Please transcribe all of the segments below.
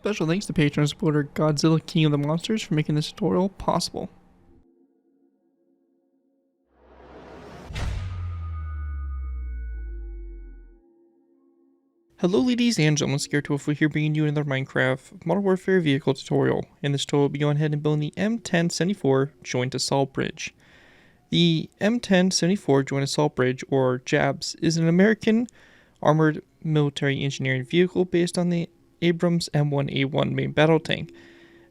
Special thanks to Patreon supporter Godzilla King of the Monsters for making this tutorial possible. Hello ladies and gentlemen, Scared204 here bringing you another Minecraft Modern Warfare vehicle tutorial. In this tutorial we'll be going ahead and building the M1074 Joint Assault Bridge. The M1074 Joint Assault Bridge, or JABS, is an American armored military engineering vehicle based on the Abrams M1A1 main battle tank.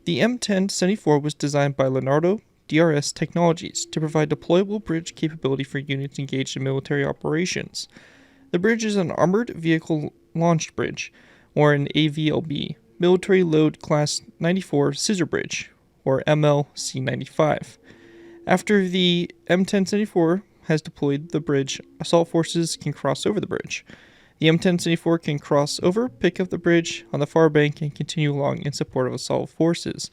The M1074 was designed by Leonardo DRS Technologies to provide deployable bridge capability for units engaged in military operations. The bridge is an Armored Vehicle Launched Bridge, or an AVLB, Military Load Class 94 Scissor Bridge, or MLC-95. After the M1074 has deployed the bridge, assault forces can cross over the bridge. The M1074 can cross over, pick up the bridge on the far bank, and continue along in support of assault forces.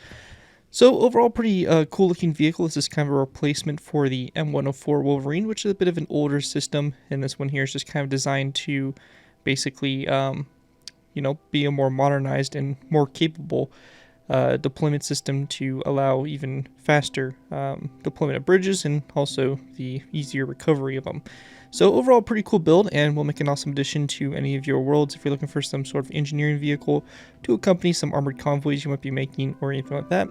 So overall, pretty cool looking vehicle. This is kind of a replacement for the M104 Wolverine, which is a bit of an older system, and this one here is just kind of designed to basically, be a more modernized and more capable deployment system to allow even faster deployment of bridges and also the easier recovery of them. So overall, pretty cool build, and will make an awesome addition to any of your worlds if you're looking for some sort of engineering vehicle to accompany some armored convoys you might be making or anything like that.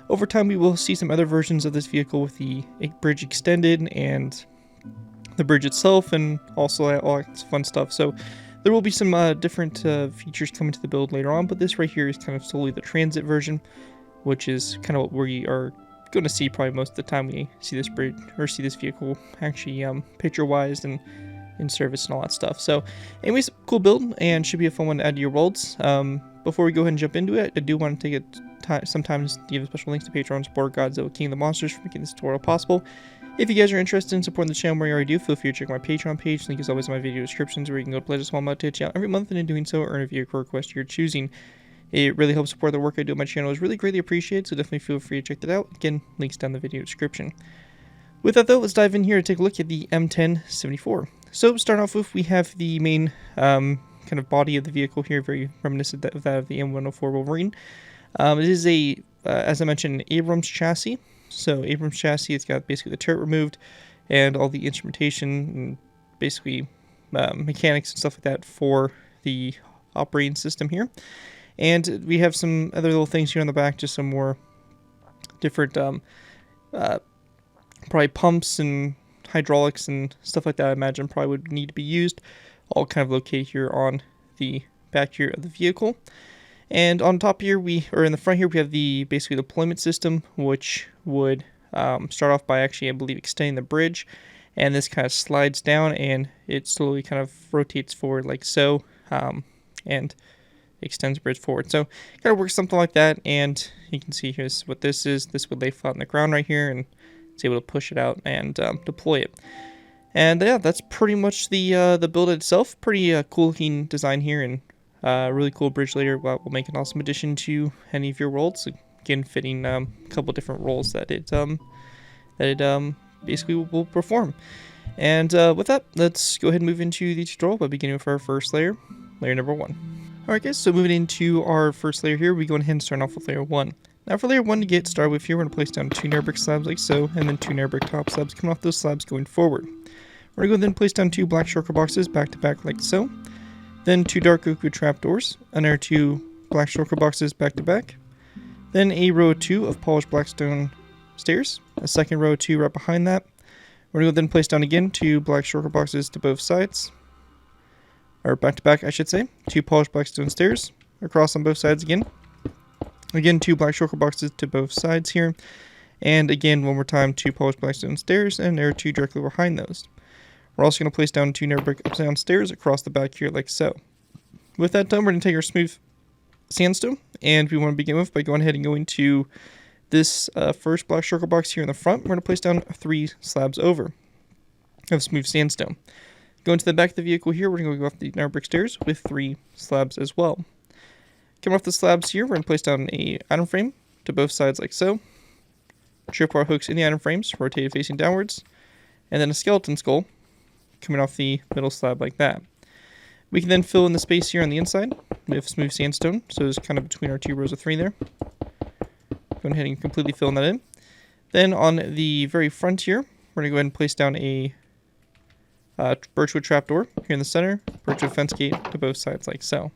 Over time, we will see some other versions of this vehicle with the bridge extended and the bridge itself and also all that fun stuff. So there will be some different features coming to the build later on, but this right here is kind of solely the transit version, which is kind of what we are going to see probably most of the time we see this bridge or see this vehicle actually picture-wise and in service and all that stuff. So anyways, cool build and should be a fun one to add to your worlds. Before we go ahead and jump into it, I do want to take some time to give special thanks to Patreon supporter Godzilla King of the Monsters for making this tutorial possible. If you guys are interested in supporting the channel where you already do, feel free to check my Patreon page. Link is always in my video descriptions, where you can go pledge a small amount to hit you out every month, and in doing so, earn a vehicle request of your choosing. It really helps support the work I do on my channel. It's really greatly appreciated, so definitely feel free to check that out. Again, links down in the video description. With that though, let's dive in here to take a look at the M1074. So starting off with, we have the main kind of body of the vehicle here, very reminiscent of that of the M104 Wolverine. It is a, as I mentioned, an Abrams chassis. So Abrams chassis, it's got basically the turret removed and all the instrumentation and basically mechanics and stuff like that for the operating system here. And we have some other little things here on the back, just some more different probably pumps and hydraulics and stuff like that I imagine probably would need to be used, all kind of located here on the back here of the vehicle. And on top here, in the front here, we have the basically deployment system, which would start off by actually, I believe, extending the bridge. And this kind of slides down and it slowly kind of rotates forward like so, and extends the bridge forward. So kind of works something like that. And you can see here's what this is. This would lay flat on the ground right here, and it's able to push it out and deploy it. And yeah, that's pretty much the build itself. Pretty cool looking design here, and really cool bridge later. Will make an awesome addition to any of your worlds. Again, fitting a couple different roles that it basically will perform. And with that, let's go ahead and move into the tutorial by beginning with our first layer, layer number 1. Alright guys, so moving into our first layer here, we go ahead and start off with layer 1. Now for layer 1 to get started with here, we're going to place down 2 nether brick slabs like so, and then 2 nether brick top slabs coming off those slabs going forward. We're going to go then place down 2 black shulker boxes back to back like so. Then 2 dark oak wood trapdoors, another 2 black shulker boxes back to back. Then a row of 2 of polished blackstone stairs, a second row of 2 right behind that. We're going to then place down again 2 black shulker boxes to both sides, or back to back I should say. 2 polished blackstone stairs across on both sides again. Again 2 black shulker boxes to both sides here. And again one more time 2 polished blackstone stairs, and there are 2 directly behind those. We're also going to place down 2 nether brick upside down stairs across the back here like so. With that done, we're going to take our smooth sandstone, and we want to begin with by going ahead and going to this first black shulker box here in the front. We're going to place down 3 slabs over of smooth sandstone. Going to the back of the vehicle here, we're going to go off the nether brick stairs with 3 slabs as well. Coming off the slabs here, we're going to place down a item frame to both sides like so. Tripwire hooks in the item frames, rotated facing downwards, and then a skeleton skull coming off the middle slab like that. We can then fill in the space here on the inside with smooth sandstone, so it's kind of between our 2 rows of 3 there. Go ahead and completely fill that in. Then on the very front here, we're going to go ahead and place down a birchwood trapdoor here in the center, birchwood fence gate to both sides like so.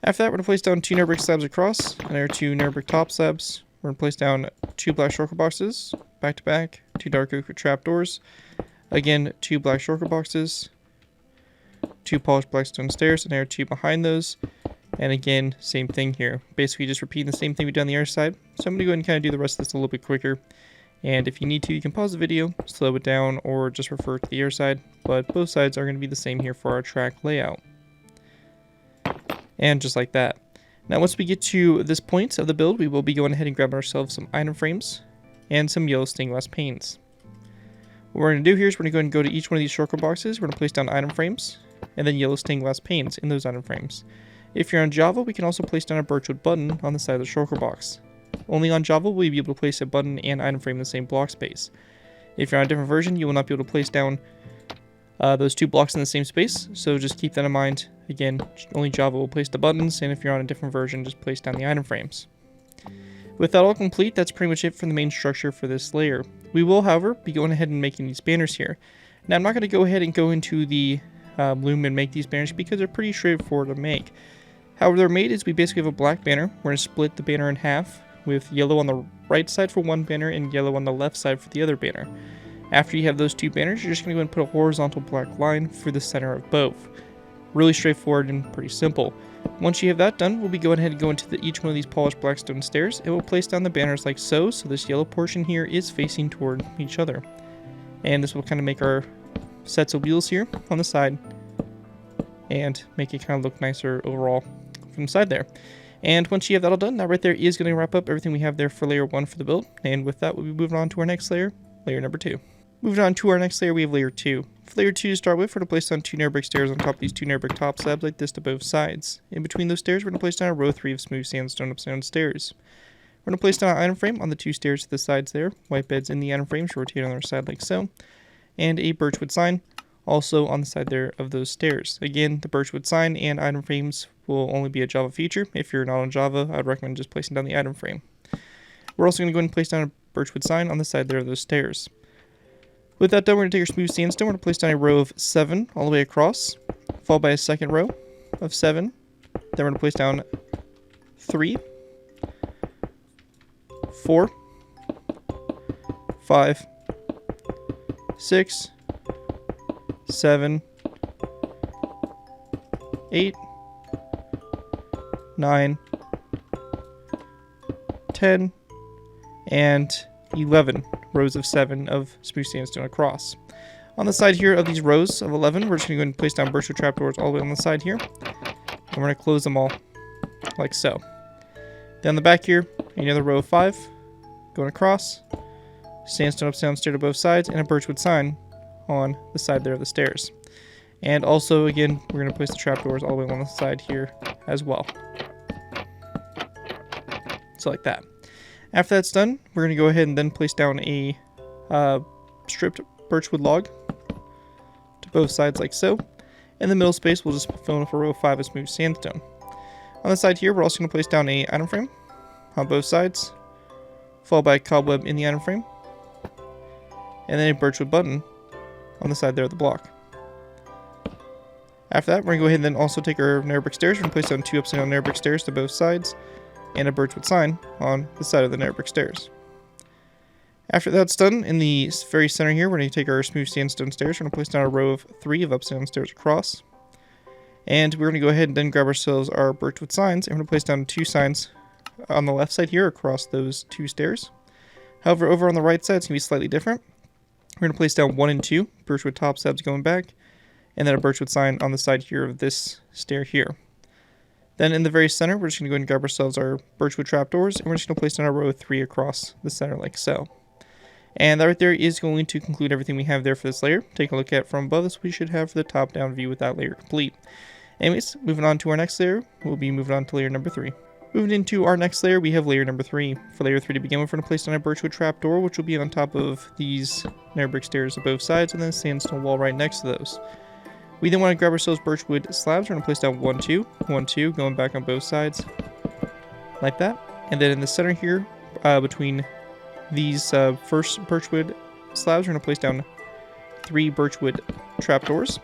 After that, we're going to place down 2 nether brick slabs across, and there are 2 nether brick top slabs. We're going to place down 2 black shulker boxes, back to back, 2 dark oak trapdoors, again 2 black shulker boxes, 2 polished black stone stairs, and there are 2 behind those, and again, same thing here. Basically just repeating the same thing we did on the other side. So I'm going to go ahead and kind of do the rest of this a little bit quicker. And if you need to, you can pause the video, slow it down, or just refer to the other side, but both sides are going to be the same here for our track layout. And just like that. Now once we get to this point of the build, we will be going ahead and grabbing ourselves some item frames and some yellow stained glass panes. What we're going to do here is we're going to go ahead and go to each one of these shulker boxes. We're going to place down item frames and then yellow stained glass panes in those item frames. If you're on Java, we can also place down a birchwood button on the side of the shulker box. Only on Java will you be able to place a button and item frame in the same block space. If you're on a different version, you will not be able to place down those 2 blocks in the same space, so just keep that in mind. Again, only Java will place the buttons, and if you're on a different version, just place down the item frames. With that all complete, that's pretty much it for the main structure for this layer. We will, however, be going ahead and making these banners here. Now, I'm not going to go ahead and go into the loom and make these banners because they're pretty straightforward to make. However, they're made is we basically have a black banner. We're going to split the banner in half with yellow on the right side for one banner and yellow on the left side for the other banner. After you have those 2 banners, you're just going to go and put a horizontal black line through the center of both. Really straightforward and pretty simple. Once you have that done, we'll be going ahead and go into each one of these polished black stone stairs, and we'll place down the banners like so this yellow portion here is facing toward each other. And this will kind of make our sets of wheels here on the side and make it kind of look nicer overall from the side there. And once you have that all done, that right there is going to wrap up everything we have there for layer 1 for the build. And with that, we'll be moving on to our next layer, layer number 2. Moving on to our next layer, we have layer 2. For layer 2 to start with, we're going to place down 2 nether brick stairs on top of these 2 nether brick top slabs like this to both sides. In between those stairs, we're going to place down a row 3 of smooth sandstone upside down stairs. We're going to place down an item frame on the 2 stairs to the sides there, white beds in the item frames rotate on their side like so, and a birchwood sign also on the side there of those stairs. Again, the birchwood sign and item frames will only be a Java feature. If you're not on Java, I'd recommend just placing down the item frame. We're also going to go ahead and place down a birchwood sign on the side there of those stairs. With that done, we're going to take our smooth sandstone. We're going to place down a row of 7 all the way across, followed by a second row of 7. Then we're going to place down 3, 4, 5, 6, 7, 8, 9, 10, and 11 rows of 7 of smooth sandstone across. On the side here of these rows of 11, we're just going to go and place down birchwood trapdoors all the way on the side here. And we're going to close them all like so. Down the back here, another row of 5 going across, sandstone upside down stair to both sides, and a birchwood sign on the side there of the stairs. And also, again, we're going to place the trapdoors all the way along the side here as well. So like that. After that's done, we're going to go ahead and then place down a stripped birchwood log to both sides like so. In the middle space, we'll just fill in with a row of 5 of smooth sandstone. On the side here, we're also going to place down a item frame on both sides, followed by a cobweb in the item frame, and then a birchwood button on the side there of the block. After that, we're going to go ahead and then also take our nether brick stairs. We're going to place down 2 upside down nether brick stairs to both sides, and a birchwood sign on the side of the nether brick stairs. After that's done, in the very center here, we're going to take our smooth sandstone stairs. We're going to place down a row of 3 of upside down stairs across. And we're going to go ahead and then grab ourselves our birchwood signs, and we're going to place down 2 signs on the left side here across those 2 stairs. However, over on the right side, it's going to be slightly different. We're going to place down 1 and 2 birchwood top slabs going back, and then a birchwood sign on the side here of this stair here. Then in the very center, we're just going to go ahead and grab ourselves our birchwood trapdoors, and we're just going to place down a row of 3 across the center like so. And that right there is going to conclude everything we have there for this layer. Take a look at from above this, we should have the top-down view with that layer complete. Anyways, moving on to our next layer, we'll be moving on to layer number 3. Moving into our next layer, we have layer number 3. For layer 3 to begin with, we're going to place down a birchwood trapdoor, which will be on top of these nether brick stairs on both sides, and then a sandstone wall right next to those. We then want to grab ourselves birchwood slabs. We're going to place down 1, 2, 1, 2, going back on both sides, like that. And then in the center here, between these first birchwood slabs, we're going to place down 3 birchwood trapdoors.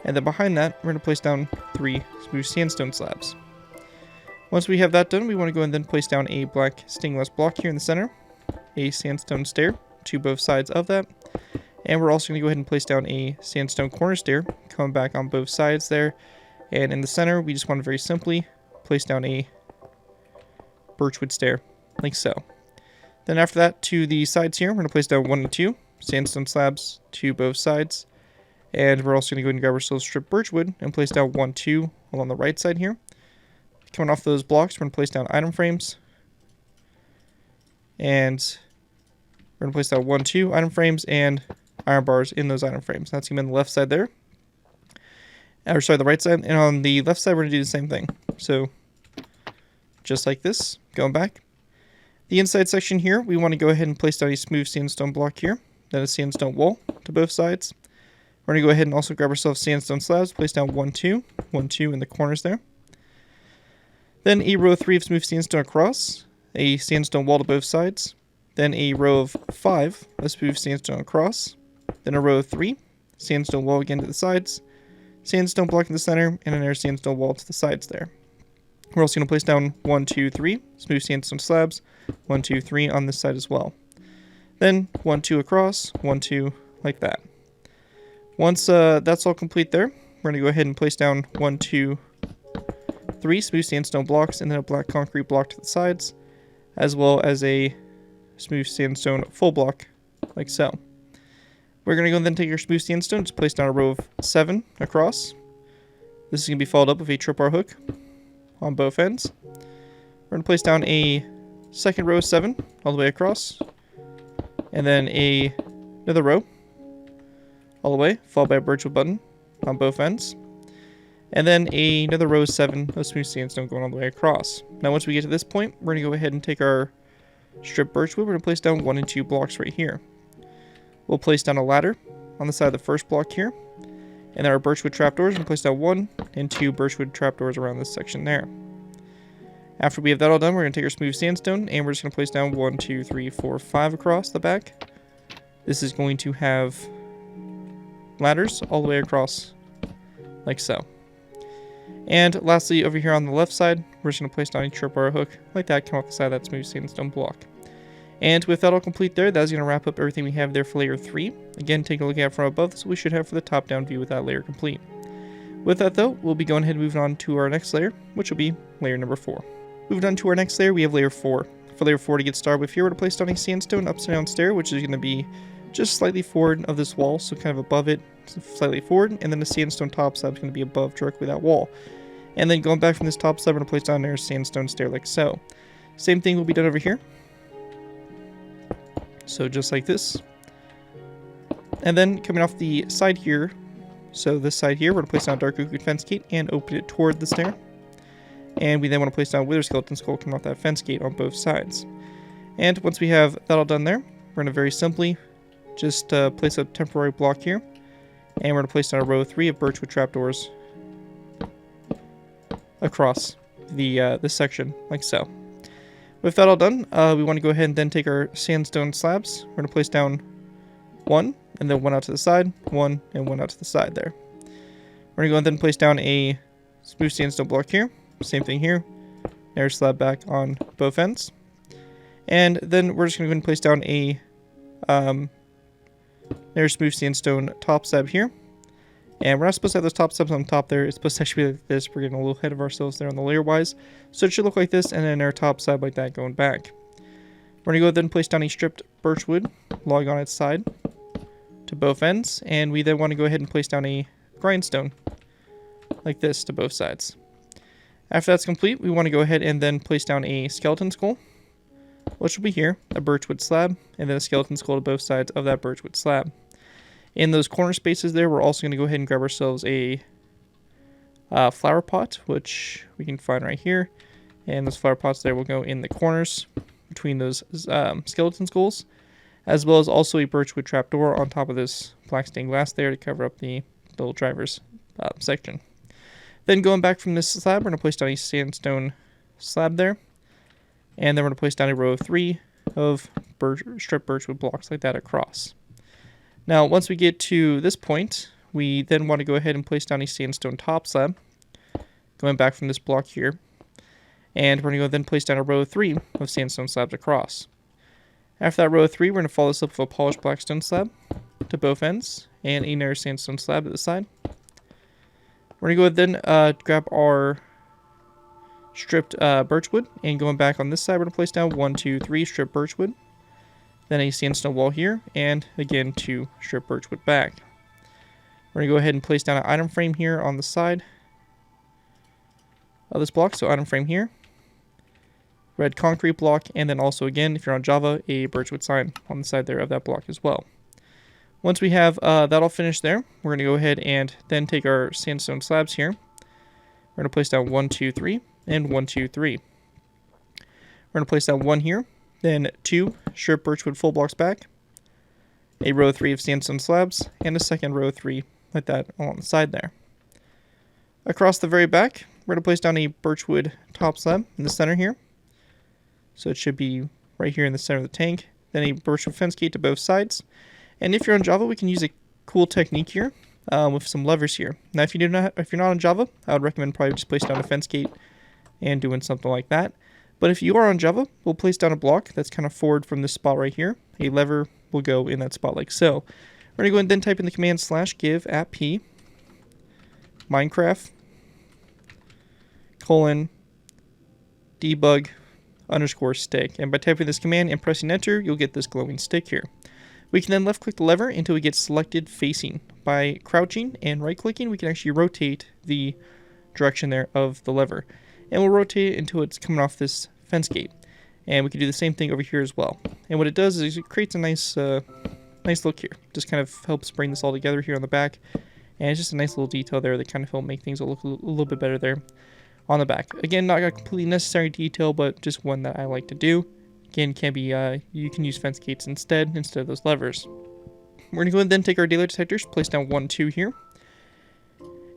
And then behind that, we're going to place down 3 smooth sandstone slabs. Once we have that done, we want to go and then place down a black stained glass block here in the center, a sandstone stair to both sides of that. And we're also going to go ahead and place down a sandstone corner stair, coming back on both sides there. And in the center, we just want to very simply place down a birchwood stair, like so. Then after that, to the sides here, we're going to place down 1 and 2 sandstone slabs to both sides. And we're also going to go ahead and grab ourselves stripped birchwood and place down 1, 2 along the right side here. Coming off those blocks, we're going to place down item frames. And we're going to place down 1, 2 item frames and iron bars in those item frames. That's going to be on the left side there. Or sorry, the right side. And on the left side, we're going to do the same thing. So, just like this, going back. The inside section here, we want to go ahead and place down a smooth sandstone block here. Then a sandstone wall to both sides. We're going to go ahead and also grab ourselves sandstone slabs, place down 1, 2, 1, 2 in the corners there. Then a row of 3 of smooth sandstone across, a sandstone wall to both sides. Then a row of 5 of smooth sandstone across. Then a row of 3, sandstone wall again to the sides, sandstone block in the center, and another sandstone wall to the sides there. We're also going to place down 1, 2, 3 smooth sandstone slabs, 1, 2, 3 on this side as well. Then 1, 2 across, 1, 2 like that. Once that's all complete there, we're going to go ahead and place down 1, 2, 3 smooth sandstone blocks and then a black concrete block to the sides, as well as a smooth sandstone full block, like so. We're going to go and then take our smooth sandstone, just place down a row of 7 across. This is going to be followed up with a tripwire hook on both ends. We're going to place down a second row of 7 all the way across, and then another row all the way, followed by a birchwood button on both ends. And then another row of 7 of smooth sandstone going all the way across. Now once we get to this point, we're going to go ahead and take our stripped birchwood. We're going to place down 1 and 2 blocks right here. We'll place down a ladder on the side of the first block here. And then our birchwood trapdoors, we'll place down 1 and 2 birchwood trapdoors around this section there. After we have that all done, we're going to take our smooth sandstone and we're just going to place down 1, 2, 3, 4, 5 across the back. This is going to have ladders all the way across, like so. And lastly, over here on the left side, we're just going to place down a tripwire hook, like that, come off the side of that smooth sandstone block. And with that all complete there, that's going to wrap up everything we have there for layer 3. Again, take a look at it from above, this is what we should have for the top-down view with that layer complete. With that though, we'll be going ahead and moving on to our next layer, which will be layer number 4. Moving on to our next layer, we have layer 4. For layer 4 to get started with here, we're going to place down a sandstone upside down stair, which is going to be just slightly forward of this wall, so kind of above it, slightly forward, and then the sandstone top slab is going to be above directly that wall. And then going back from this top slab, we're going to place down there a sandstone stair like so. Same thing will be done over here. So just like this. And then coming off the side here, so this side here, we're going to place down a dark oak fence gate and open it toward the stair. And we then want to place down a wither skeleton skull coming off that fence gate on both sides. And once we have that all done there, we're going to very simply just place a temporary block here. And we're going to place down a row of 3 of birchwood trapdoors across this section, like so. With that all done, we want to go ahead and then take our sandstone slabs. We're going to place down 1, and then 1 out to the side, 1, and 1 out to the side there. We're going to go ahead and then place down a smooth sandstone block here. Same thing here. Air slab back on both ends. And then we're just going to go ahead and place down a smooth sandstone top slab here. And we're not supposed to have those top slabs on top there. It's supposed to actually be like this. We're getting a little ahead of ourselves there on the layer wise. So it should look like this, and then our top slab like that going back. We're going to go ahead and place down a stripped birchwood log on its side to both ends. And we then want to go ahead and place down a grindstone like this to both sides. After that's complete, we want to go ahead and then place down a skeleton skull, which will be here, a birchwood slab, and then a skeleton skull to both sides of that birchwood slab. In those corner spaces there, we're also going to go ahead and grab ourselves a flower pot, which we can find right here. And those flower pots there will go in the corners between those skeleton skulls, as well as also a birchwood trapdoor on top of this black stained glass there to cover up the little driver's section. Then going back from this slab, we're going to place down a sandstone slab there. And then we're going to place down a row of 3 of strip birchwood blocks like that across. Now, once we get to this point, we then want to go ahead and place down a sandstone top slab, going back from this block here. And we're going to go then place down a row of 3 of sandstone slabs across. After that row of 3, we're going to follow this up with a polished blackstone slab to both ends and another sandstone slab at the side. We're going to go ahead then grab our stripped birchwood, and going back on this side, we're going to place down 1, 2, 3 stripped birchwood, then a sandstone wall here, and again 2 stripped birchwood back. We're going to go ahead and place down an item frame here on the side of this block, so item frame here, red concrete block, and then also again, if you're on Java, a birchwood sign on the side there of that block as well. Once we have that all finished there, we're going to go ahead and then take our sandstone slabs here. We're going to place down 1, 2, 3, and 1, 2, 3. We're going to place down 1 here, then 2 stripped birchwood full blocks back, a row of 3 of sandstone slabs, and a second row of 3 like that along the side there. Across the very back, we're going to place down a birchwood top slab in the center here. So it should be right here in the center of the tank. Then a birchwood fence gate to both sides. And if you're on Java, we can use a cool technique here with some levers here. Now, if you're not on Java, I would recommend probably just place down a fence gate and doing something like that. But if you are on Java, we'll place down a block that's kind of forward from this spot right here. A lever will go in that spot like so. We're going to go ahead and then type in the command /give at p Minecraft :debug _stick. And by typing this command and pressing enter, you'll get this glowing stick here. We can then left click the lever until we get selected facing. By crouching and right clicking, we can actually rotate the direction there of the lever. And we'll rotate it until it's coming off this fence gate. And we can do the same thing over here as well. And what it does is it creates a nice look here. Just kind of helps bring this all together here on the back. And it's just a nice little detail there that kind of help make things look a little bit better there on the back. Again, not a completely necessary detail, but just one that I like to do. Again, can be you can use fence gates instead of those levers. We're going to go ahead and then take our daylight detectors, place down 1, 2 here.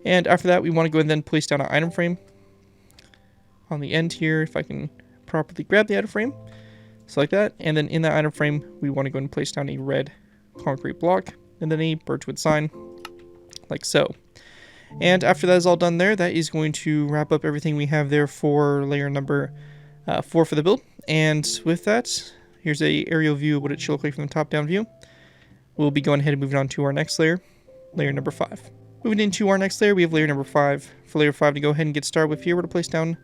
And after that, we want to go ahead and then place down an item frame on the end here, if I can properly grab the item frame. So like that. And then in that item frame, we want to go ahead and place down a red concrete block and then a birchwood sign like so. And after that is all done there, that is going to wrap up everything we have there for layer number 4 for the build. And with that, here's a aerial view of what it should look like from the top-down view. We'll be going ahead and moving on to our next layer, layer number 5. Moving into our next layer, we have layer number 5. For layer 5 to go ahead and get started with here, we're going to place down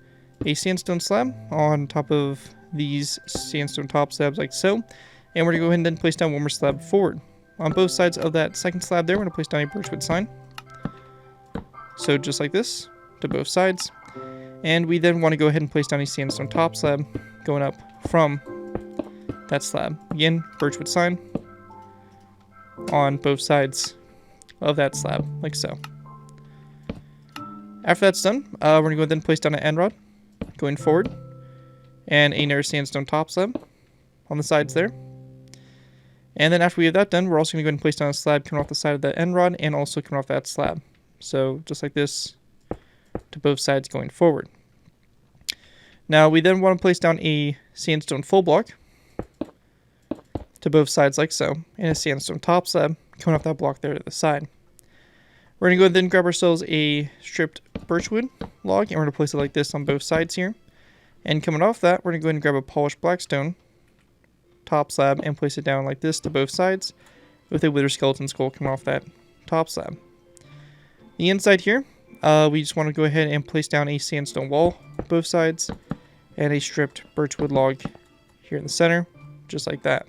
a sandstone slab on top of these sandstone top slabs like so. And we're going to go ahead and then place down one more slab forward. On both sides of that second slab there, we're going to place down a birchwood sign. So just like this, to both sides. And we then want to go ahead and place down a sandstone top slab going up from that slab. Again, birchwood sign on both sides of that slab, like so. After that's done, we're going to go ahead and place down an end rod going forward and another sandstone top slab on the sides there. And then after we have that done, we're also going to go ahead and place down a slab coming off the side of the end rod and also coming off that slab. So just like this to both sides going forward. Now we then want to place down a sandstone full block to both sides like so, and a sandstone top slab coming off that block there to the side. We're going to go ahead and then grab ourselves a stripped birchwood log, and we're going to place it like this on both sides here. And coming off that, we're going to go ahead and grab a polished blackstone top slab and place it down like this to both sides with a wither skeleton skull coming off that top slab. The inside here, we just want to go ahead and place down a sandstone wall both sides and a stripped birchwood log here in the center, just like that.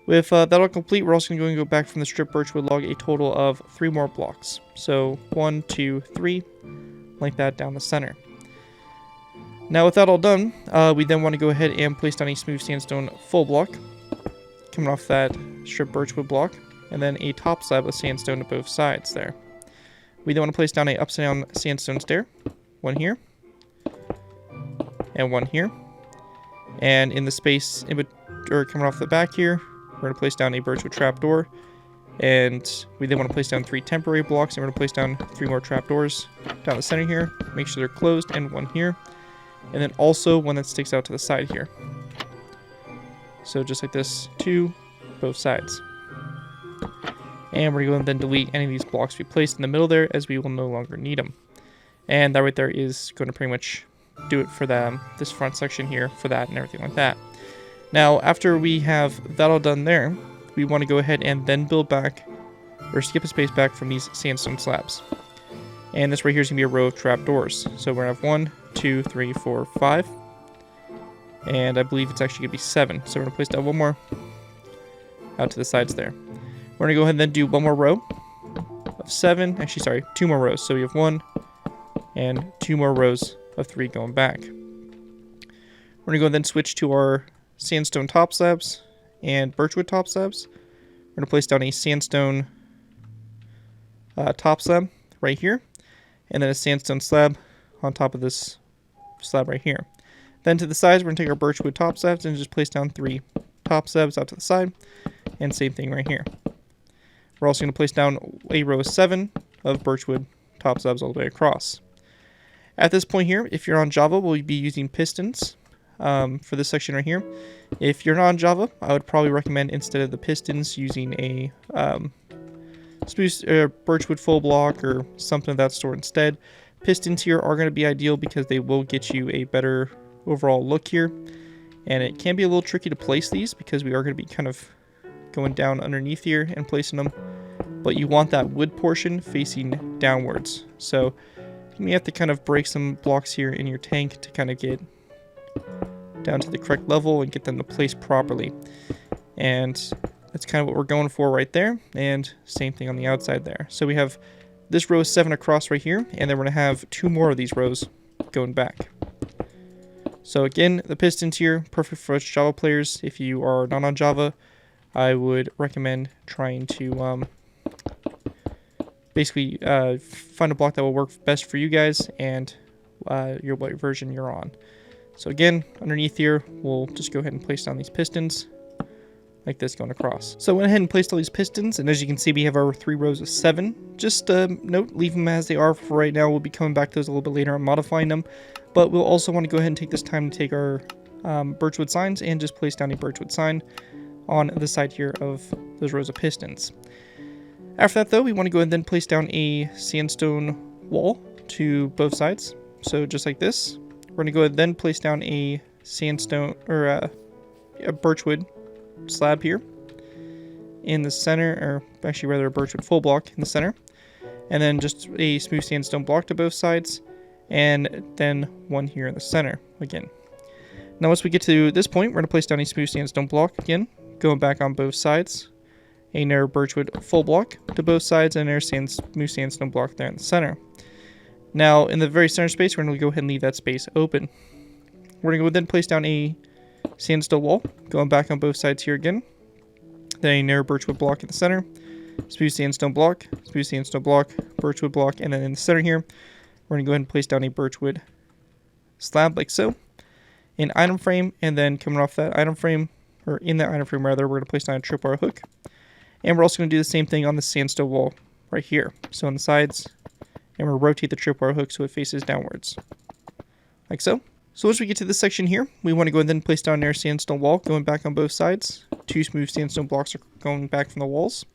With that all complete, we're also going to go back from the stripped birchwood log a total of 3 more blocks. So 1, 2, 3, like that down the center. Now with that all done, we then want to go ahead and place down a smooth sandstone full block coming off that stripped birchwood block, and then a top slab of sandstone to both sides there. We then want to place down a upside down sandstone stair, one here, and one here. And in the space coming off the back here, we're going to place down a birchwood trapdoor And we then want to place down 3 temporary blocks, and we're going to place down 3 more trapdoors down the center here. Make sure they're closed, and 1 here. And then also one that sticks out to the side here. So just like this to both sides. And we're going to then delete any of these blocks we placed in the middle there, as we will no longer need them. And that right there is going to pretty much do it for this front section here for that and everything like that. Now, after we have that all done there, we want to go ahead and then build back, or skip a space back from these sandstone slabs. And this right here is going to be a row of trapdoors. So we're going to have 1, 2, 3, 4, 5. And I believe it's actually going to be 7. So we're going to place down 1 more out to the sides there. We're going to go ahead and then do 1 more row of 7. Actually, sorry, 2 more rows. So we have 1 and 2 more rows of 3 going back. We're going to go and then switch to our sandstone top slabs and birchwood top slabs. We're going to place down a sandstone top slab right here, and then a sandstone slab on top of this slab right here. Then to the sides, we're going to take our birchwood top slabs and just place down 3 top slabs out to the side, and same thing right here. We're also going to place down a row of 7 of birchwood top slabs all the way across. At this point here, if you're on Java, we'll be using pistons for this section right here. If you're not on Java, I would probably recommend, instead of the pistons, using a spruce birchwood full block or something of that sort instead. Pistons here are going to be ideal because they will get you a better overall look here. And it can be a little tricky to place these because we are going to be kind of going down underneath here and placing them. But you want that wood portion facing downwards. So you have to kind of break some blocks here in your tank to kind of get down to the correct level and get them to place properly. And that's kind of what we're going for right there. And same thing on the outside there. So we have this row of 7 across right here, and then we're going to have 2 more of these rows going back. So again, the pistons here, perfect for us Java players. If you are not on Java, I would recommend trying to basically find a block that will work best for you guys and what version you're on. So again, underneath here, we'll just go ahead and place down these pistons like this going across. So I went ahead and placed all these pistons, and as you can see, we have our 3 rows of 7. Just note, leave them as they are for right now. We'll be coming back to those a little bit later and modifying them. But we'll also want to go ahead and take this time to take our birchwood signs and just place down a birchwood sign on the side here of those rows of pistons. After that, though, we want to go ahead and then place down a sandstone wall to both sides. So just like this. We're going to go ahead and then place down a sandstone, or a birchwood slab here in the center, or actually rather a birchwood full block in the center. And then just a smooth sandstone block to both sides. And then 1 here in the center again. Now once we get to this point, we're going to place down a smooth sandstone block again, going back on both sides. A narrow birchwood full block to both sides, and a smooth sandstone block there in the center. Now, in the very center space, we're going to go ahead and leave that space open. We're going to go then place down a sandstone wall, going back on both sides here again. Then a narrow birchwood block in the center, smooth sandstone block, birchwood block, and then in the center here, we're going to go ahead and place down a birchwood slab like so. An item frame, and then coming off that item frame, or in that item frame rather, we're going to place down a tripwire hook. And we're also going to do the same thing on the sandstone wall right here. So on the sides, and we'll rotate the tripwire hook so it faces downwards, like so. So once we get to this section here, we want to go ahead and then place down our sandstone wall, going back on both sides. 2 smooth sandstone blocks are going back from the walls.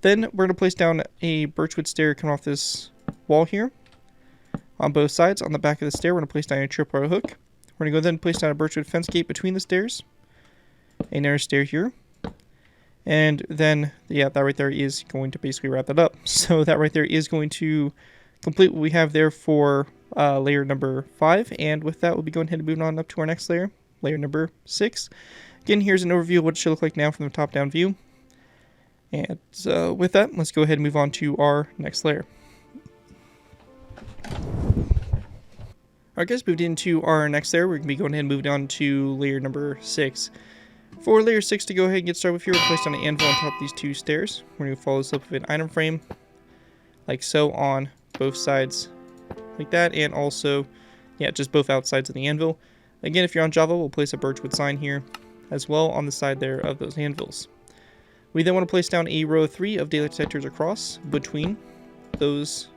Then we're going to place down a birchwood stair coming off this wall here. On both sides, on the back of the stair, we're going to place down a tripwire hook. We're going to go then place down a birchwood fence gate between the stairs. A narrow stair here. And then, yeah, that right there is going to basically wrap that up. So that right there is going to complete what we have there for layer number 5. And with that, we'll be going ahead and moving on up to our next layer, layer number 6. Again, here's an overview of what it should look like now from the top-down view. And with that, let's go ahead and move on to our next layer. Alright guys, moved into our next layer. We're going to be going ahead and moving on to layer number 6. For layer 6 to go ahead and get started with here, we'll place down an anvil on top of these 2 stairs. We're going to follow this up with an item frame, like so, on both sides, like that, and also, yeah, just both outsides of the anvil. Again, if you're on Java, we'll place a birchwood sign here, as well on the side there of those anvils. We then want to place down a row of 3 of daylight detectors across between those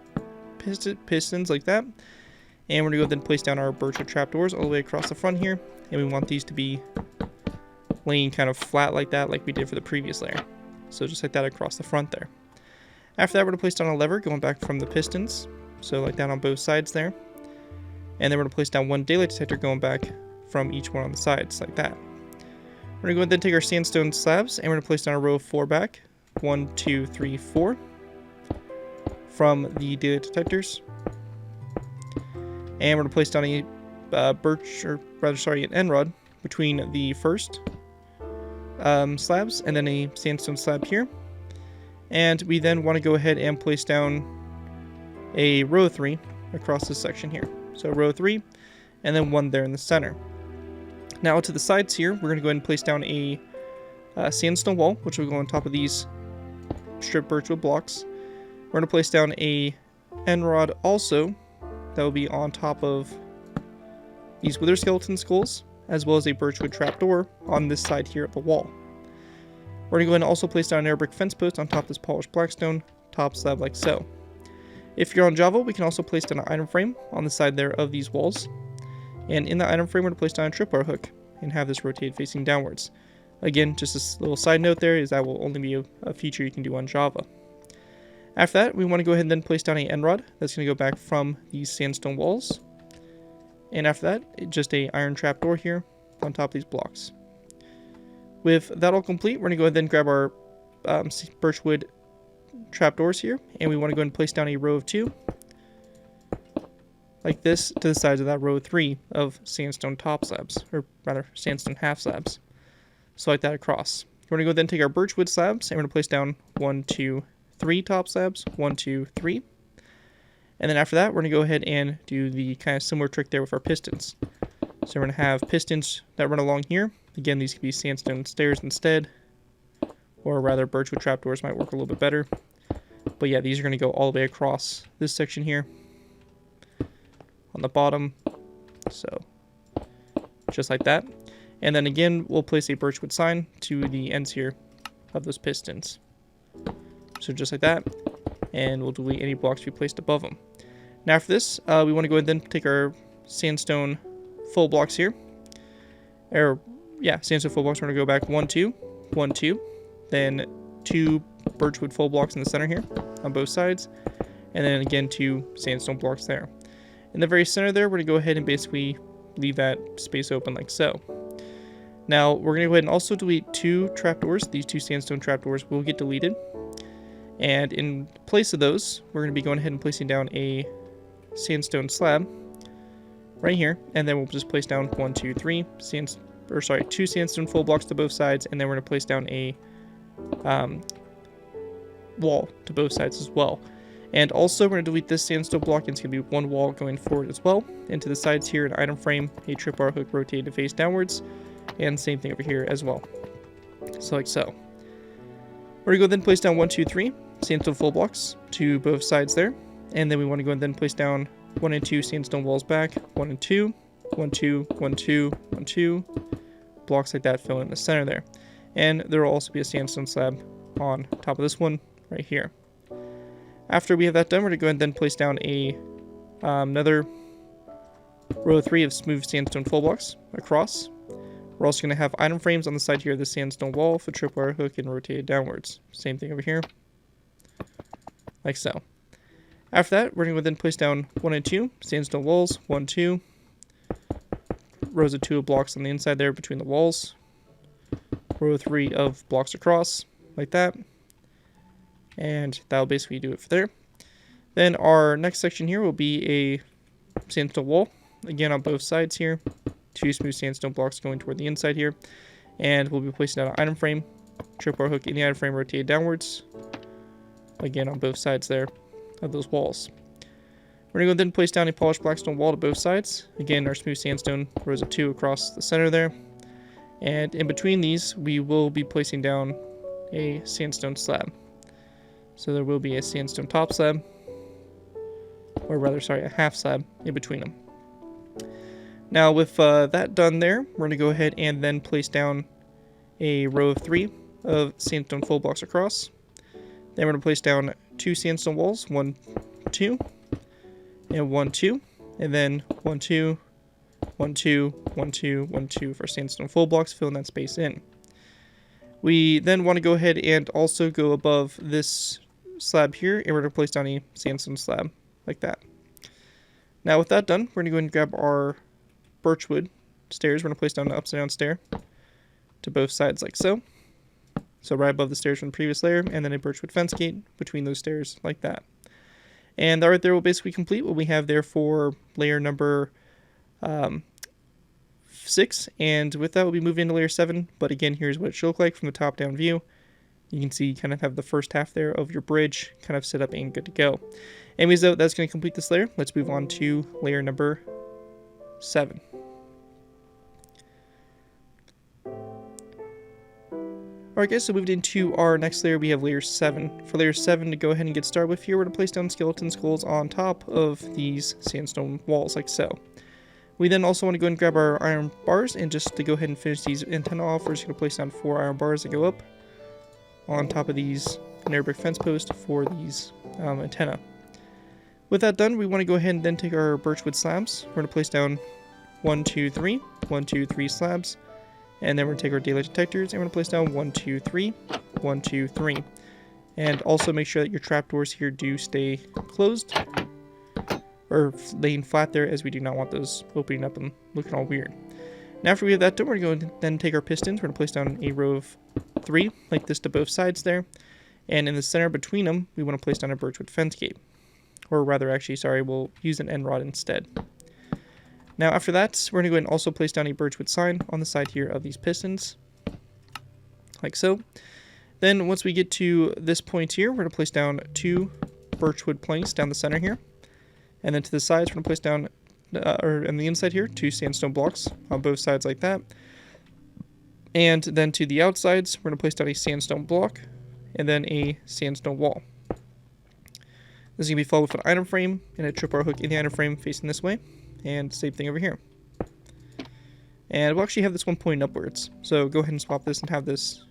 pistons like that. And we're going to go then place down our birchwood trapdoors all the way across the front here. And we want these to be laying kind of flat like that, like we did for the previous layer. So just like that across the front there. After that, we're going to place down a lever going back from the pistons. So like that on both sides there. And then we're going to place down 1 daylight detector going back from each one on the sides like that. We're going to go ahead and take our sandstone slabs and we're going to place down a row of 4 back. 1, 2, 3, 4. From the daylight detectors. And we're going to place down a an end rod between the first slabs and then a sandstone slab here. And we then want to go ahead and place down a row of 3 across this section here. So row 3 and then 1 there in the center. Now to the sides here, we're going to go ahead and place down a sandstone wall, which will go on top of these stripped birchwood blocks. We're going to place down a end rod also that will be on top of these wither skeleton skulls, as well as a birchwood trapdoor on this side here of the wall. We're going to go ahead and also place down an air brick fence post on top of this polished blackstone top slab like so. If you're on Java, we can also place down an item frame on the side there of these walls. And in the item frame, we're going to place down a tripwire hook and have this rotated facing downwards. Again, just this little side note there is that will only be a feature you can do on Java. After that, we want to go ahead and then place down a end rod that's going to go back from these sandstone walls. And after that, just a iron trapdoor here on top of these blocks. With that all complete, we're going to go ahead and grab our birchwood trapdoors here. And we want to go ahead and place down a row of 2. Like this to the sides of that row 3 of sandstone top slabs. Or rather, sandstone half slabs. So like that across. We're going to go then take our birchwood slabs and we're going to place down 1, 2, 3 top slabs. 1, 2, 3. And then after that, we're going to go ahead and do the kind of similar trick there with our pistons. So we're going to have pistons that run along here. Again, these could be sandstone stairs instead. Or rather, birchwood trapdoors might work a little bit better. But yeah, these are going to go all the way across this section here. On the bottom. So, just like that. And then again, we'll place a birchwood sign to the ends here of those pistons. So just like that. And we'll delete any blocks we placed above them. Now after this, we want to go ahead and then take our sandstone full blocks here. Sandstone full blocks. We're going to go back 1, 2, 1, 2. Then 2 birchwood full blocks in the center here on both sides. And then again 2 sandstone blocks there. In the very center there, we're going to go ahead and basically leave that space open like so. Now, we're going to go ahead and also delete 2 trapdoors. These 2 sandstone trapdoors will get deleted. And in place of those, we're going to be going ahead and placing down a sandstone slab right here. And then we'll just place down 1, 2, 3 2 sandstone full blocks to both sides. And then we're going to place down a wall to both sides as well. And also, we're going to delete this sandstone block, and it's going to be 1 wall going forward as well. And to the sides here, an item frame, a tripwire hook rotated to face downwards, and same thing over here as well. So like so. We're going to go then place down 1, 2, 3 sandstone full blocks to both sides there. And then we want to go and then place down 1 and 2 sandstone walls back, 1 and 2, 1, 2, 1, 2, 1, 2. Blocks like that fill in the center there. And there will also be a sandstone slab on top of this one right here. After we have that done, we're going to go ahead and then place down another row of 3 of smooth sandstone full blocks across. We're also going to have item frames on the side here of the sandstone wall with a tripwire hook and rotated downwards. Same thing over here, like so. After that, we're going to then place down 1 and 2 sandstone walls, 1, 2, rows of 2 of blocks on the inside there between the walls, row 3 of blocks across, like that. And that'll basically do it for there. Then our next section here will be a sandstone wall. Again, on both sides here. 2 smooth sandstone blocks going toward the inside here. And we'll be placing down an item frame. Tripwire hook in the item frame rotated downwards. Again, on both sides there of those walls. We're going to go then place down a polished blackstone wall to both sides. Again, our smooth sandstone rows of 2 across the center there. And in between these, we will be placing down a sandstone slab. So there will be a sandstone top slab, or rather, sorry, a half slab in between them. Now with that done there, we're going to go ahead and then place down a row of 3 of sandstone full blocks across. Then we're going to place down 2 sandstone walls, 1, 2, and 1, 2, and then 1, 2, 1, 2, 1, 2, 1, 2 for sandstone full blocks, filling that space in. We then want to go ahead and also go above this slab here, and we're going to place down a sandstone slab, like that. Now with that done, we're going to go ahead and grab our birchwood stairs. We're going to place down an upside down stair to both sides like so. So right above the stairs from the previous layer, and then a birchwood fence gate between those stairs like that. And that right there will basically complete what we have there for layer number 6. And with that, we'll be moving into layer 7. But again, here's what it should look like from the top down view. You can see you kind of have the first half there of your bridge kind of set up and good to go. Anyways, though, that's going to complete this layer. Let's move on to layer number 7. Alright guys, so moved into our next layer, we have layer 7. For layer 7 to go ahead and get started with here, we're going to place down skeleton skulls on top of these sandstone walls like so. We then also want to go and grab our iron bars, and just to go ahead and finish these antenna off, we're just going to place down 4 iron bars that go up on top of these narrow brick fence posts for these antenna. With that done, we want to go ahead and then take our birchwood slabs. We're going to place down 1, 2, 3, 1, 2, 3 slabs. And then we're going to take our daylight detectors and we're going to place down 1, 2, 3, 1, 2, 3. And also make sure that your trapdoors here do stay closed or laying flat there, as we do not want those opening up and looking all weird. Now after we have that done, we're going to then take our pistons. We're going to place down a row of 3 like this to both sides there. And in the center between them, we want to place down a birchwood fence gate. Or rather, actually, sorry, we'll use an end rod instead. Now after that, we're going to go ahead and also place down a birchwood sign on the side here of these pistons, like so. Then once we get to this point here, we're going to place down 2 birchwood planks down the center here. And then to the sides, we're going to place down, or on the inside here, 2 sandstone blocks on both sides like that. And then to the outsides, we're going to place down a sandstone block and then a sandstone wall. This is going to be followed with an item frame and a tripwire hook in the item frame facing this way. And same thing over here. And we'll actually have this one pointing upwards. So go ahead and swap this and have this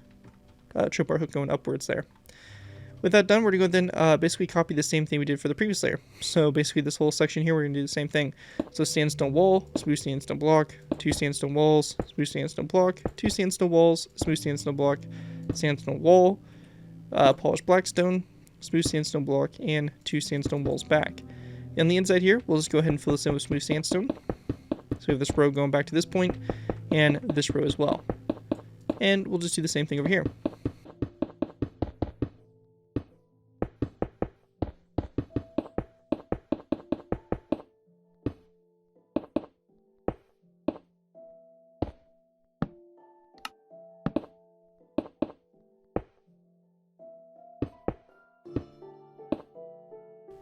tripwire hook going upwards there. With that done, we're going to go then basically copy the same thing we did for the previous layer. So basically this whole section here, we're going to do the same thing. So sandstone wall, smooth sandstone block, 2 sandstone walls, smooth sandstone block, 2 sandstone walls, smooth sandstone block, sandstone wall, polished blackstone, smooth sandstone block, and 2 sandstone walls back. On the inside here, we'll just go ahead and fill this in with smooth sandstone. So we have this row going back to this point, and this row as well. And we'll just do the same thing over here.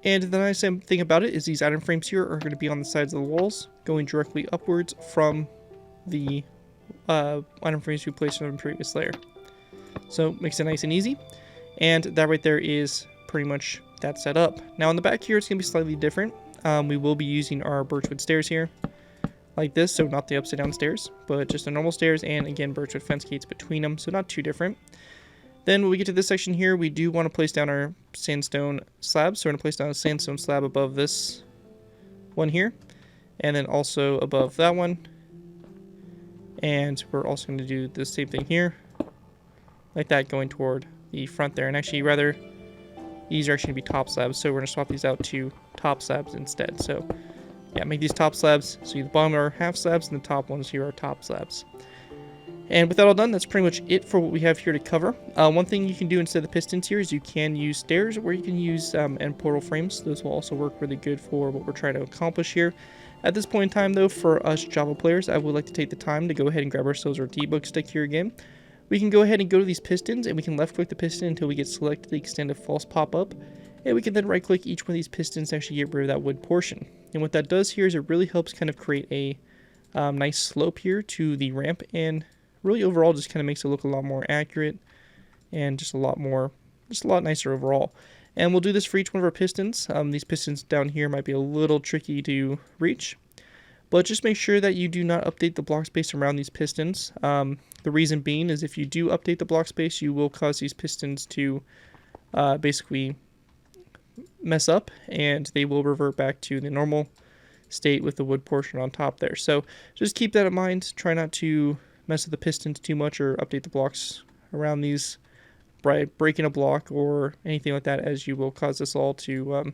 And the nice thing about it is these item frames here are going to be on the sides of the walls, going directly upwards from the item frames we placed on the previous layer. So makes it nice and easy. And that right there is pretty much that set up. Now on the back here, it's going to be slightly different. We will be using our birchwood stairs here, like this. So not the upside down stairs, but just the normal stairs. And again, birchwood fence gates between them. So not too different. Then when we get to this section here, we do want to place down our sandstone slabs. So we're going to place down a sandstone slab above this one here, and then also above that one. And we're also going to do the same thing here, like that, going toward the front there. And actually, rather, these are actually going to be top slabs. So we're going to swap these out to top slabs instead. So yeah, make these top slabs. So the bottom are half slabs, and the top ones here are top slabs. And with that all done, that's pretty much it for what we have here to cover. One thing you can do instead of the pistons here is you can use stairs, or you can use end portal frames. Those will also work really good for what we're trying to accomplish here. At this point in time, though, for us Java players, I would like to take the time to go ahead and grab ourselves our debug stick here again. We can go ahead and go to these pistons, and we can left-click the piston until we get selected the extended false pop-up. And we can then right-click each one of these pistons to actually get rid of that wood portion. And what that does here is it really helps kind of create a nice slope here to the ramp, and really overall just kind of makes it look a lot more accurate and just a lot nicer overall. And we'll do this for each one of our pistons. These pistons down here might be a little tricky to reach, but just make sure that you do not update the block space around these pistons. The reason being is if you do update the block space, you will cause these pistons to basically mess up, and they will revert back to the normal state with the wood portion on top there. So just keep that in mind. Try not to mess with the pistons too much or update the blocks around these by breaking a block or anything like that, as you will cause this all to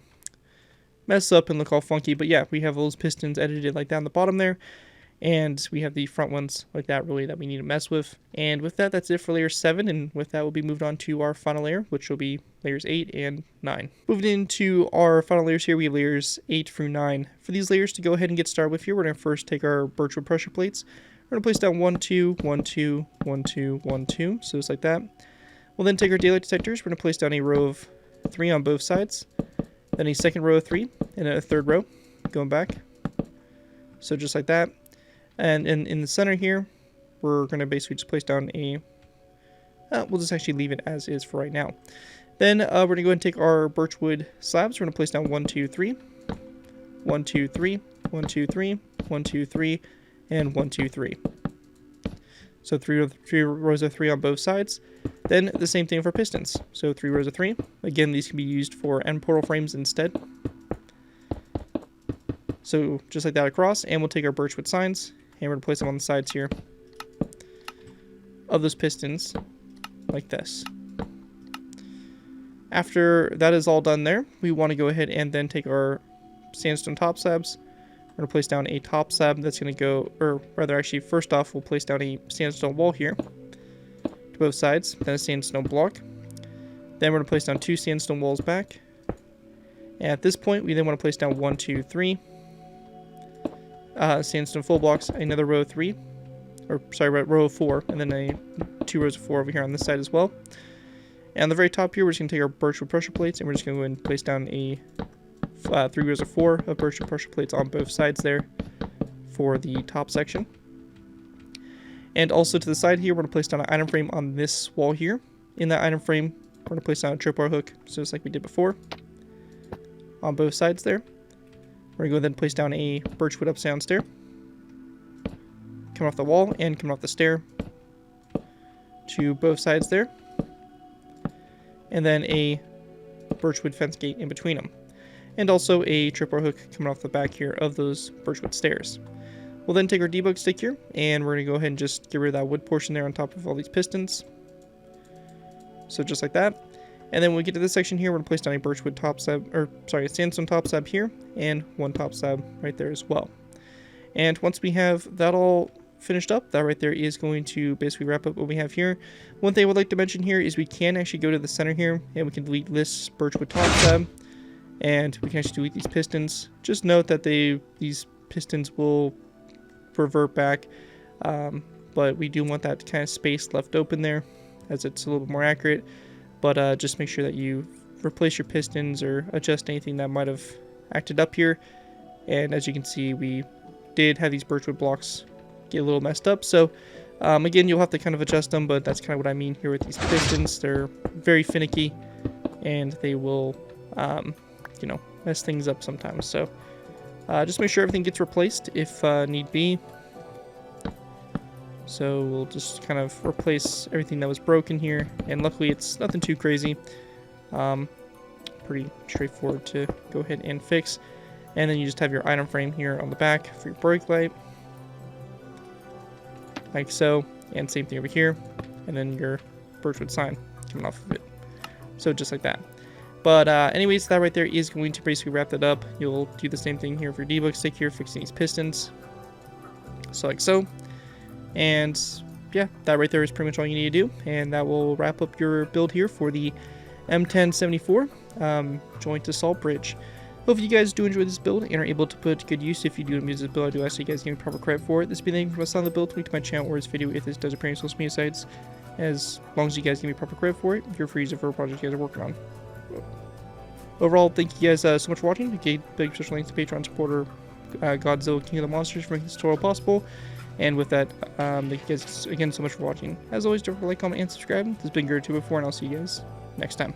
mess up and look all funky. But yeah, we have those pistons edited like that on the bottom there, and we have the front ones like that really that we need to mess with. And with that, that's it for layer 7, and with that we'll be moved on to our final layer, which will be layers 8 and 9. Moving into our final layers here, we have layers 8 through 9. For these layers to go ahead and get started with here, we're going to first take our birchwood pressure plates. We're going to place down 1, 2, 1, 2, 1, 2, 1, 2, so just like that. We'll then take our daylight detectors. We're going to place down a row of 3 on both sides, then a second row of 3, and a third row going back. So just like that. And in the center here, we're going to basically just place down a... we'll just actually leave it as is for right now. Then we're going to go ahead and take our birchwood slabs. We're going to place down 1, 2, 3, 1, 2, 3, 1, 2, 3, 1, 2, 3, and 1, 2, 3. So three rows of 3 on both sides. Then the same thing for pistons. So 3 rows of 3. Again, these can be used for end portal frames instead. So just like that across, and we'll take our birchwood signs, and we're going to place them on the sides here of those pistons, like this. After that is all done there, we want to go ahead and then take our sandstone top slabs. We're going to place down a top slab that's going to go, or rather actually first off we'll place down a sandstone wall here to both sides, then a sandstone block. Then we're going to place down 2 sandstone walls back. And at this point we then want to place down 1, 2, 3 sandstone full blocks, another row of 3, or sorry, row of 4, and then 2 rows of 4 over here on this side as well. And on the very top here, we're just going to take our birchwood pressure plates, and we're just going to go ahead and place down a 3 rows of 4 of birchwood pressure plates on both sides there for the top section. And also to the side here, we're going to place down an item frame on this wall here. In that item frame, we're going to place down a tripwire hook, so just like we did before, on both sides there. We're going to go ahead and place down a birchwood up-down stair, coming off the wall and coming off the stair to both sides there, and then a birchwood fence gate in between them, and also a tripwire hook coming off the back here of those birchwood stairs. We'll then take our debug stick here, and we're going to go ahead and just get rid of that wood portion there on top of all these pistons. So just like that. And then when we get to this section here, we're going to place down a birchwood top slab, or sorry, a sandstone top slab here, and 1 top slab right there as well. And once we have that all finished up, that right there is going to basically wrap up what we have here. One thing I would like to mention here is we can actually go to the center here, and we can delete this birchwood top slab, and we can actually delete these pistons. Just note that these pistons will revert back, but we do want that kind of space left open there, as it's a little bit more accurate. But just make sure that you replace your pistons or adjust anything that might have acted up here. And as you can see, we did have these birchwood blocks get a little messed up. So again, you'll have to kind of adjust them, but that's kind of what I mean here with these pistons. They're very finicky, and they will, you know, mess things up sometimes. So just make sure everything gets replaced if need be. So we'll just kind of replace everything that was broken here, and luckily it's nothing too crazy. Pretty straightforward to go ahead and fix. And then you just have your item frame here on the back for your brake light, like so, and same thing over here, and then your birchwood sign coming off of it. So just like that. But anyways, that right there is going to basically wrap that up. You'll do the same thing here for your debug stick here, fixing these pistons. So like so. And yeah, that right there is pretty much all you need to do, and that will wrap up your build here for the M1074 joint to salt bridge. Hope you guys do enjoy this build and are able to put it to good use. If you do use this build, I do ask you guys give me proper credit for it. This will be the thing from us on the build, link to my channel or this video if this does appear on social media sites. As long as you guys give me proper credit for it, you're free to use it for a project you guys are working on. Overall, thank you guys so much for watching. Big special thanks to Patreon supporter Godzilla King of the Monsters for making this tutorial possible. And with that, thank you guys again so much for watching. As always, don't forget to like, comment, and subscribe. This has been Guru2 before, and I'll see you guys next time.